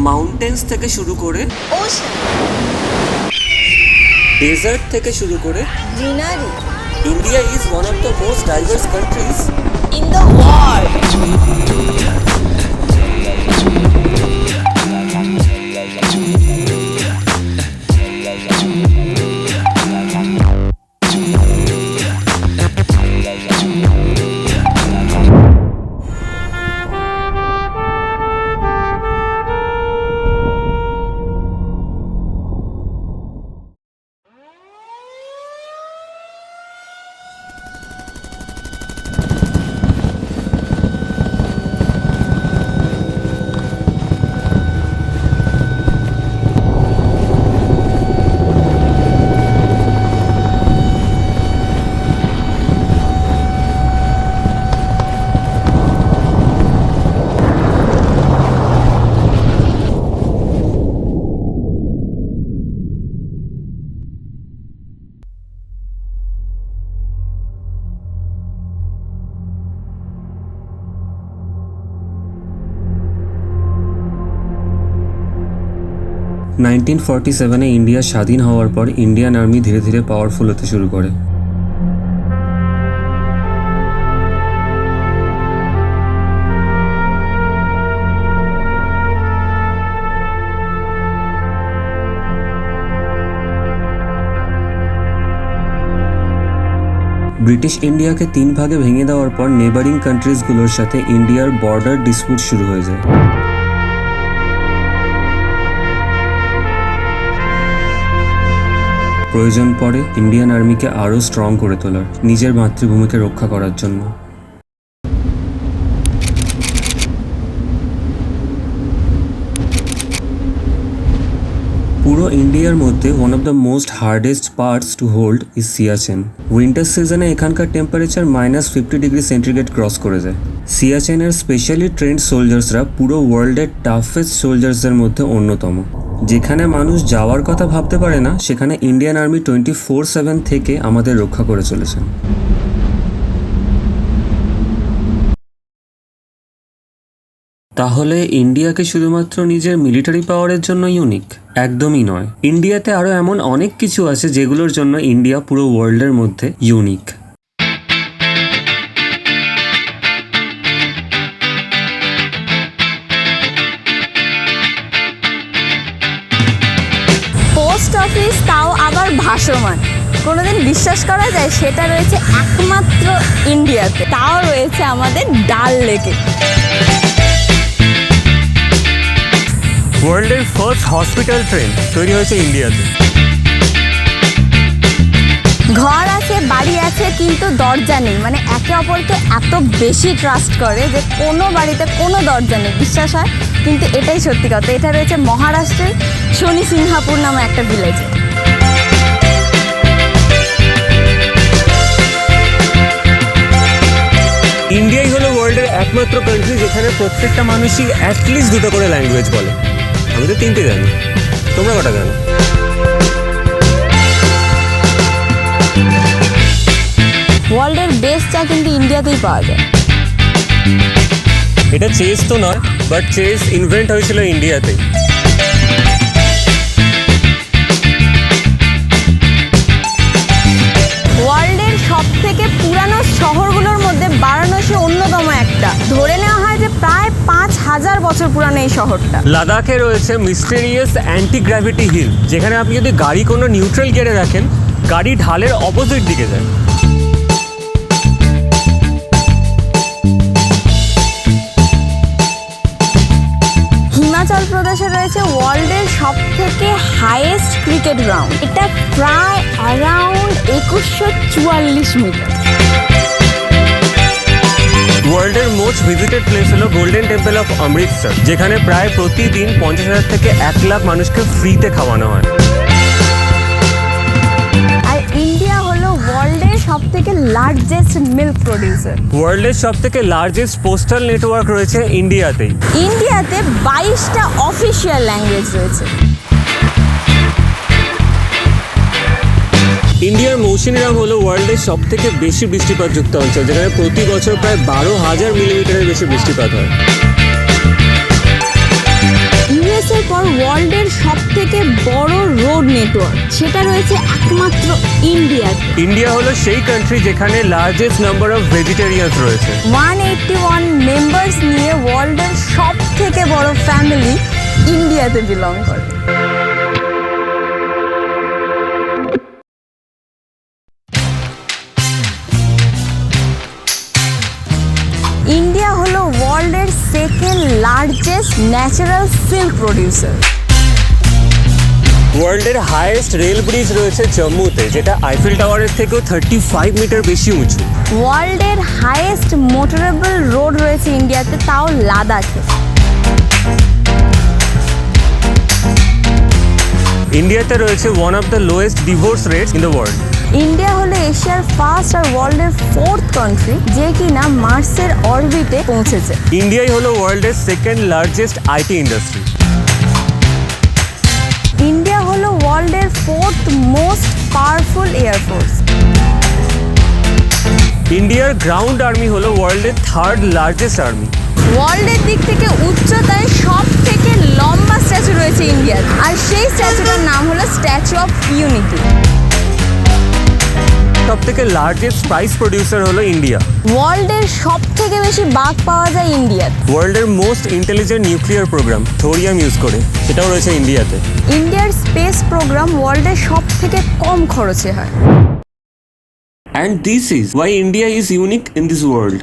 Mountains থেকে শুরু করে ওশান, ডেজার্ট থেকে শুরু করে greenery, India is one of the most diverse countries in the world. Nineteen 47-এ ইন্ডিয়া স্বাধীন হওয়ার পর ইন্ডিয়ান আর্মি ধীরে ধীরে পাওয়ারফুল হতে শুরু করে। ব্রিটিশ ইন্ডিয়াকে 3 ভাগে ভেঙে দেওয়ার পর নেবারিং কান্ট্রিজগুলোর সাথে ইন্ডিয়ার বর্ডার ডিসপিউট শুরু হয়ে যায়। প্রয়োজন পড়ে ইন্ডিয়ান আর্মিকে আরও স্ট্রং করে তোলার, নিজের মাতৃভূমিকে রক্ষা করার জন্য। পুরো ইন্ডিয়ার মধ্যে one of the most hardest parts to hold is Siachen. Winter সিজনে এখানকার টেম্পারেচার -50°C ক্রস করে যায়। সিয়াচেনের স্পেশালি ট্রেন্ড সোলজার্সরা পুরো ওয়ার্ল্ডের টাফেস্ট সোলজার্সদের মধ্যে অন্যতম। যেখানে মানুষ যাওয়ার কথা ভাবতে পারে না, সেখানে ইন্ডিয়ান আর্মি 24/7 থেকে আমাদের রক্ষা করে চলেছেন। তাহলে ইন্ডিয়াকে শুধুমাত্র নিজের মিলিটারি পাওয়ারের জন্য ইউনিক? একদমই নয়। ইন্ডিয়াতে আরও এমন অনেক কিছু আছে যেগুলোর জন্য ইন্ডিয়া পুরো ওয়ার্ল্ডের মধ্যে ইউনিক। পোস্ট অফিস, তাও আবার ভাসমান। কোনোদিন বিশ্বাস করা যায় সেটা রয়েছে একমাত্র ইন্ডিয়াতে, তাও রয়েছে আমাদের ডাল লেকে। ওয়ার্ল্ডের ফার্স্ট হসপিটাল ট্রেন তৈরি হয়েছে ইন্ডিয়াতে। ঘর আছে, বাড়ি আছে, কিন্তু দরজা নেই। মানে একে অপরকে এত বেশি ট্রাস্ট করে যে কোনো বাড়িতে কোনো দরজা নেই, বিশ্বাস হয়। কিন্তু এটাই সত্যি কথা। এটা রয়েছে মহারাষ্ট্রের শনি সিংহাপুর নামে একটা ভিলেজে। ইন্ডিয়াই হলো ওয়ার্ল্ডের একমাত্র কান্ট্রি যেখানে প্রত্যেকটা মানুষই অ্যাটলিস্ট 2টো করে ল্যাঙ্গুয়েজ বলে। আমি তো 3টে জানি, তোমরা কটা জানো? ওয়ার্ল্ডের বেস্ট চা কিন্তু ইন্ডিয়াতেই পাওয়া যায়। এটা চেস তো নয়, বাট চেস ইনভেন্ট হয়েছিল ইন্ডিয়াতেই। ওয়ার্ল্ডের সব থেকে পুরানো শহরগুলোর মধ্যে বারাণসী অন্যতম একটা। ধরে নেওয়া হয় যে প্রায় 5000 বছর পুরানো এই শহরটা। লাদাখে রয়েছে মিস্টেরিয়াস অ্যান্টি গ্র্যাভিটি হিল, যেখানে আপনি যদি গাড়ি কোনো নিউট্রাল গিয়ারে রাখেন, গাড়ি ঢালের অপোজিট দিকে যায়। হিমাচল প্রদেশে রয়েছে ওয়ার্ল্ডের সব থেকে হাইয়েস্ট ক্রিকেট গ্রাউন্ড। এটা প্রায় অ্যারাউন্ড 2144 মিটার। ওয়ার্ল্ডের মোস্ট ভিজিটেড প্লেস হলো গোল্ডেন টেম্পল অফ অমৃতসর, যেখানে প্রায় প্রতিদিন 50,000 থেকে 1 লাখ মানুষকে ফ্রিতে খাওয়ানো হয়। আর ইন্ডিয়া হলো ওয়ার্ল্ডের সব থেকে লার্জেস্ট মিল্ক প্রডিউসার। ওয়ার্ল্ডের সব থেকে লার্জেস্ট পোস্টাল নেটওয়ার্ক রয়েছে ইন্ডিয়াতেই। ইন্ডিয়াতে 22টা অফিসিয়াল ল্যাঙ্গুয়েজ রয়েছে। ইন্ডিয়ার মৌসুমীরাম হলো ওয়ার্ল্ডের সব থেকে বেশি বৃষ্টিপাতযুক্ত অঞ্চল, যেখানে প্রতি বছর প্রায় 12,000 মিলিমিটারের বেশি বৃষ্টিপাত হয়। ইউএসের পর ওয়ার্ল্ডের সব থেকে বড় রোড নেটওয়ার্ক সেটা রয়েছে একমাত্র ইন্ডিয়াতে। ইন্ডিয়া হলো সেই কান্ট্রি যেখানে লার্জেস্ট নাম্বার অফ ভেজিটেরিয়ানস রয়েছে। 181 মেম্বার্স নিয়ে ওয়ার্ল্ডের সব থেকে বড় ফ্যামিলি ইন্ডিয়াতে বিলং করে। ইন্ডিয়া হলো ওয়ার্ল্ডের second largest natural silk producer. ওয়ার্ল্ডের হাইয়েস্ট রেল ব্রিজ রয়েছে জম্মুতে, যেটা আইফেল টাওয়ারের থেকেও 35 মিটার বেশি উঁচু। ওয়ার্ল্ডের হাইয়েস্ট মোটরেবল রোড রয়েছে ইন্ডিয়াতে, তাও লাদাখে। ইন্ডিয়াতে রয়েছে one of the lowest divorce rates in the world. India হলো এশিয়ার ফার্স্ট আর ওয়ার্ল্ডের 4th কান্ট্রি যে কিনা মার্সের অরবিটে পৌঁছেছে। ইন্ডিয়াই হলো ওয়ার্ল্ডের second largest IT industry. India হলো ওয়ার্ল্ডের 4th মোস্ট পাওয়ারফুল এয়ারফোর্স। ইন্ডিয়ার গ্রাউন্ড আর্মি হলো ওয়ার্ল্ডের 3rd লার্জেস্ট আর্মি। ওয়ার্ল্ডের দিক থেকে উচ্চতায় সব থেকে লম্বা স্ট্যাচু রয়েছে ইন্ডিয়ার, আর সেই স্ট্যাচুটার নাম হলো স্ট্যাচু অফ ইউনিটি। সব থেকে লার্জেস্ট স্পাইস প্রডিউসার হলো ইন্ডিয়া। ওয়ার্ল্ডের সব থেকে বেশি বাঘ পাওয়া যায় ইন্ডিয়াতে। ওয়ার্ল্ডের most intelligent nuclear program thorium use করে, সেটাও রয়েছে ইন্ডিয়াতে। ইন্ডিয়ার স্পেস প্রোগ্রাম ওয়ার্ল্ডের সব থেকে কম খরচে হয়। And this is why India is unique in this world.